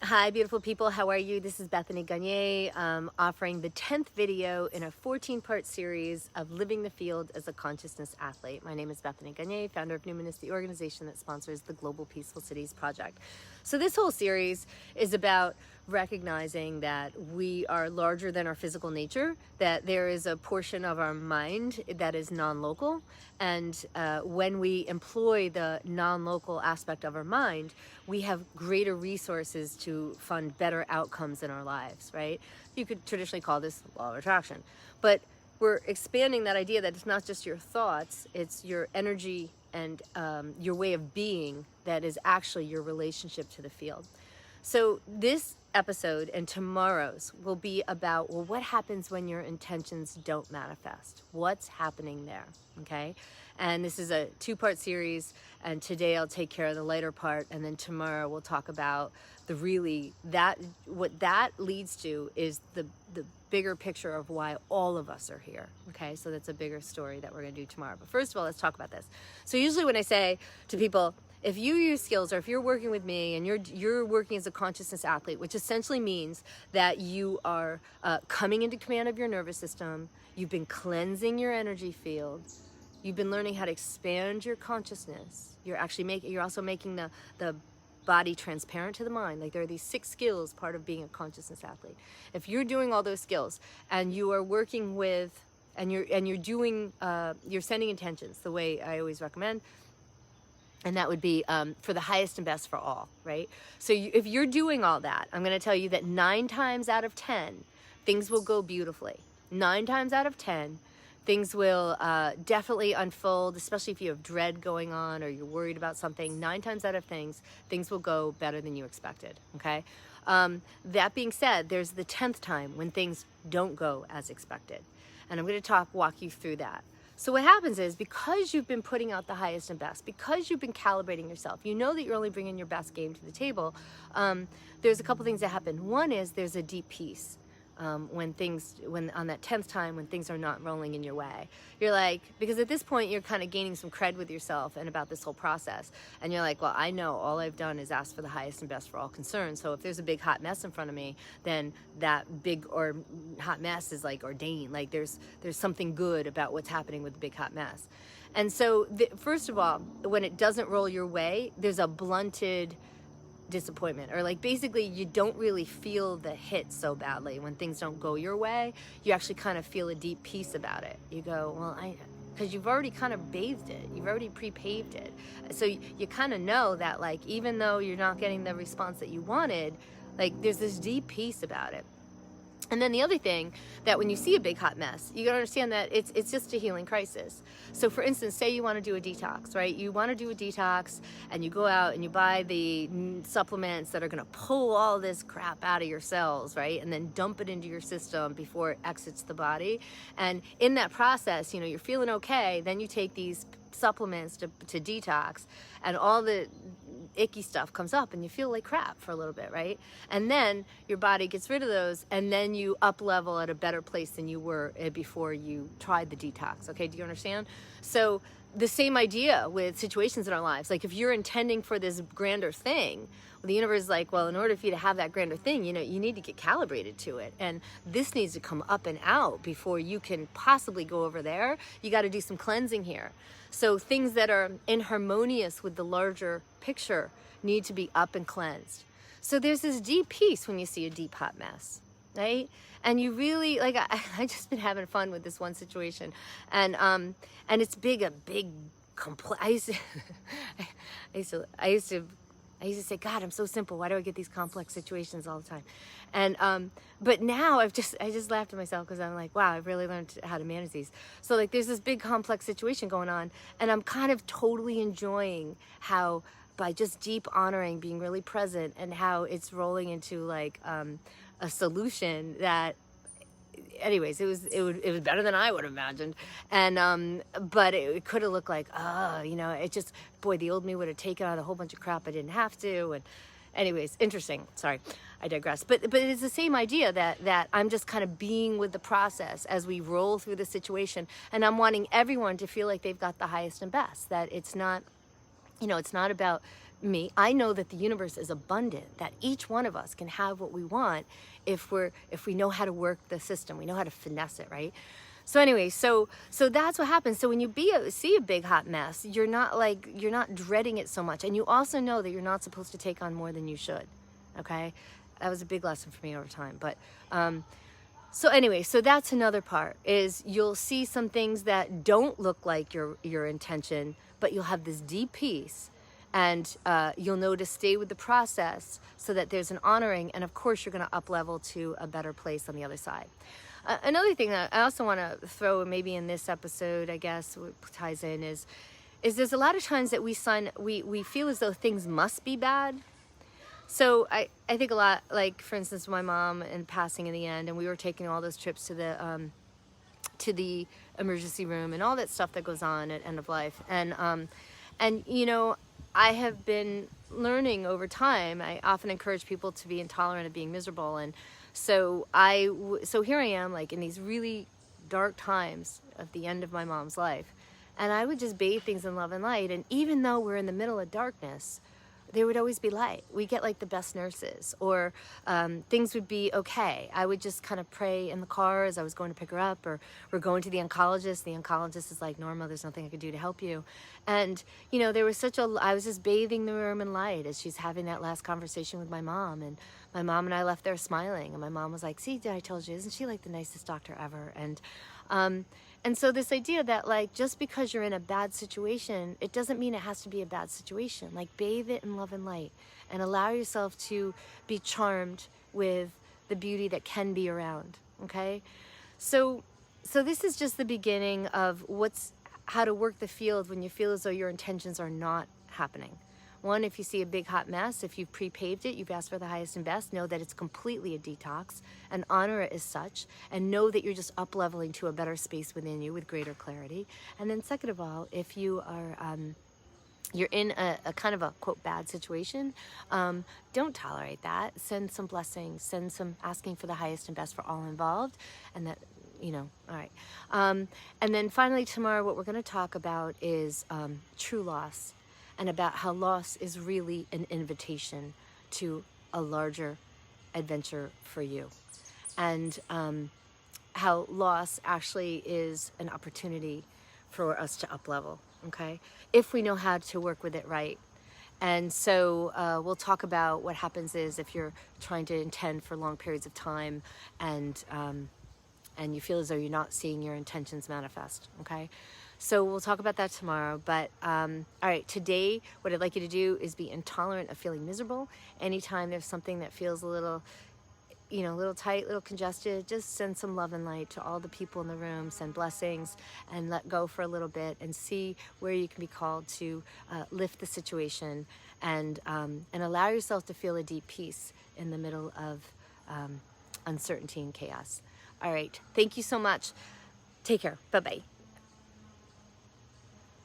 Hi, beautiful people. How are you? This is Bethany Gagne, offering the 10th video in a 14-part series of Living the Field as a Consciousness Athlete. My name is Bethany Gagne, founder of Numinous, the organization that sponsors the Global Peaceful Cities Project. So this whole series is about recognizing that we are larger than our physical nature, that there is a portion of our mind that is non-local, and when we employ the non-local aspect of our mind, we have greater resources to fund better outcomes in our lives, right? You could traditionally call this law of attraction, but we're expanding that idea that it's not just your thoughts, it's your energy and your way of being that is actually your relationship to the field. So this episode and tomorrow's will be about, well, what happens when your intentions don't manifest? What's happening there, okay? And this is a 2-part series, and today I'll take care of the lighter part, and then tomorrow we'll talk about what that leads to is the bigger picture of why all of us are here, okay? So that's a bigger story that we're gonna do tomorrow. But first of all, let's talk about this. So usually when I say to people, if you use skills, or if you're working with me and you're working as a consciousness athlete, which essentially means that you are coming into command of your nervous system, you've been cleansing your energy field, you've been learning how to expand your consciousness, you're also making the body transparent to the mind. Like, there are these 6 skills part of being a consciousness athlete. If you're doing all those skills and you are working with and you're doing you're sending intentions the way I always recommend. And that would be for the highest and best for all, right? So if you're doing all that, I'm going to tell you that 9 times out of 10, things will go beautifully. 9 times out of 10, things will definitely unfold, especially if you have dread going on or you're worried about something. 9 times out of things will go better than you expected, okay? That being said, there's the 10th time when things don't go as expected. And I'm going to walk you through that. So what happens is, because you've been putting out the highest and best, because you've been calibrating yourself, you know that you're only bringing your best game to the table, there's a couple things that happen. One is there's a deep peace when on that 10th time, when things are not rolling in your way. You're like, because at this point you're kind of gaining some cred with yourself and about this whole process. And you're like, well, I know all I've done is ask for the highest and best for all concerned. So if there's a big hot mess in front of me, then that big or hot mess is like ordained. Like there's something good about what's happening with the big hot mess. And so first of all, when it doesn't roll your way, there's a blunted disappointment, or like basically you don't really feel the hit so badly when things don't go your way. You actually kind of feel a deep peace about it. You go, well, because you've already kind of bathed it, you've already pre-paved it, so you kind of know that, like, even though you're not getting the response that you wanted, like there's this deep peace about it. And then the other thing, that when you see a big hot mess, you gotta understand that it's just a healing crisis. So for instance, say you wanna do a detox, right? You wanna do a detox and you go out and you buy the supplements that are gonna pull all this crap out of your cells, right? And then dump it into your system before it exits the body. And in that process, you know, you're feeling okay, then you take these supplements to detox, and all the icky stuff comes up and you feel like crap for a little bit, right? And then your body gets rid of those, and then you up level at a better place than you were before you tried the detox. Okay, do you understand? So the same idea with situations in our lives. Like if you're intending for this grander thing, well, the universe is like, well, in order for you to have that grander thing, you know, you need to get calibrated to it. And this needs to come up and out before you can possibly go over there. You got to do some cleansing here. So things that are inharmonious with the larger picture need to be up and cleansed. So there's this deep peace when you see a deep hot mess, right? And you really, like, I just been having fun with this one situation, and it's a big complex. I used to say, God, I'm so simple. Why do I get these complex situations all the time? And but now I just laughed at myself, because I'm like, wow, I've really learned how to manage these. So like, there's this big complex situation going on, and I'm kind of totally enjoying how, by just deep honoring, being really present, and how it's rolling into like a solution that, anyways, it was better than I would have imagined. And but it could have looked like, you know, it just, boy, the old me would have taken out a whole bunch of crap I didn't have to. And anyways, interesting. Sorry, I digress. But it's the same idea that I'm just kind of being with the process as we roll through the situation, and I'm wanting everyone to feel like they've got the highest and best. That it's not, you know, it's not about me, I know that the universe is abundant, that each one of us can have what we want if we know how to work the system, we know how to finesse it, right? So anyway, so that's what happens. So when you see a big hot mess, you're not dreading it so much, and you also know that you're not supposed to take on more than you should. Okay, that was a big lesson for me over time. But so anyway, so that's another part, is you'll see some things that don't look like your intention, but you'll have this deep peace, and you'll know to stay with the process so that there's an honoring, and of course you're going to up level to a better place on the other side. Another thing that I also want to throw maybe in this episode, I guess, what ties in is there's a lot of times that we feel as though things must be bad. So I think a lot, like for instance, my mom and passing in the end, and we were taking all those trips to the emergency room and all that stuff that goes on at end of life. And you know, I have been learning over time. I often encourage people to be intolerant of being miserable, and so here I am, like in these really dark times of the end of my mom's life, and I would just bathe things in love and light. And even though we're in the middle of darkness, there would always be light. We get like the best nurses, or things would be okay. I would just kind of pray in the car as I was going to pick her up, or we're going to the oncologist. The oncologist is like, Norma, there's nothing I could do to help you. And, you know, there was I was just bathing the room in light as she's having that last conversation with my mom. And my mom and I left there smiling. And my mom was like, see, I told you, isn't she like the nicest doctor ever? And so this idea that, like, just because you're in a bad situation, it doesn't mean it has to be a bad situation. Like, bathe it in love and light and allow yourself to be charmed with the beauty that can be around, okay? So this is just the beginning of how to work the field when you feel as though your intentions are not happening. One, if you see a big hot mess, if you've pre-paved it, you've asked for the highest and best, know that it's completely a detox, and honor it as such, and know that you're just up-leveling to a better space within you with greater clarity. And then second of all, if you are you're in a kind of a, quote, bad situation, don't tolerate that. Send some blessings, send some asking for the highest and best for all involved, and that, you know, all right. And then finally tomorrow, what we're going to talk about is true loss, and about how loss is really an invitation to a larger adventure for you. And how loss actually is an opportunity for us to up-level, okay? If we know how to work with it right. And so we'll talk about what happens is if you're trying to intend for long periods of time and you feel as though you're not seeing your intentions manifest, okay? So we'll talk about that tomorrow. But all right, today, what I'd like you to do is be intolerant of feeling miserable. Anytime there's something that feels a little, you know, a little tight, a little congested, just send some love and light to all the people in the room, send blessings, and let go for a little bit and see where you can be called to lift the situation and allow yourself to feel a deep peace in the middle of uncertainty and chaos. All right, thank you so much. Take care. Bye-bye.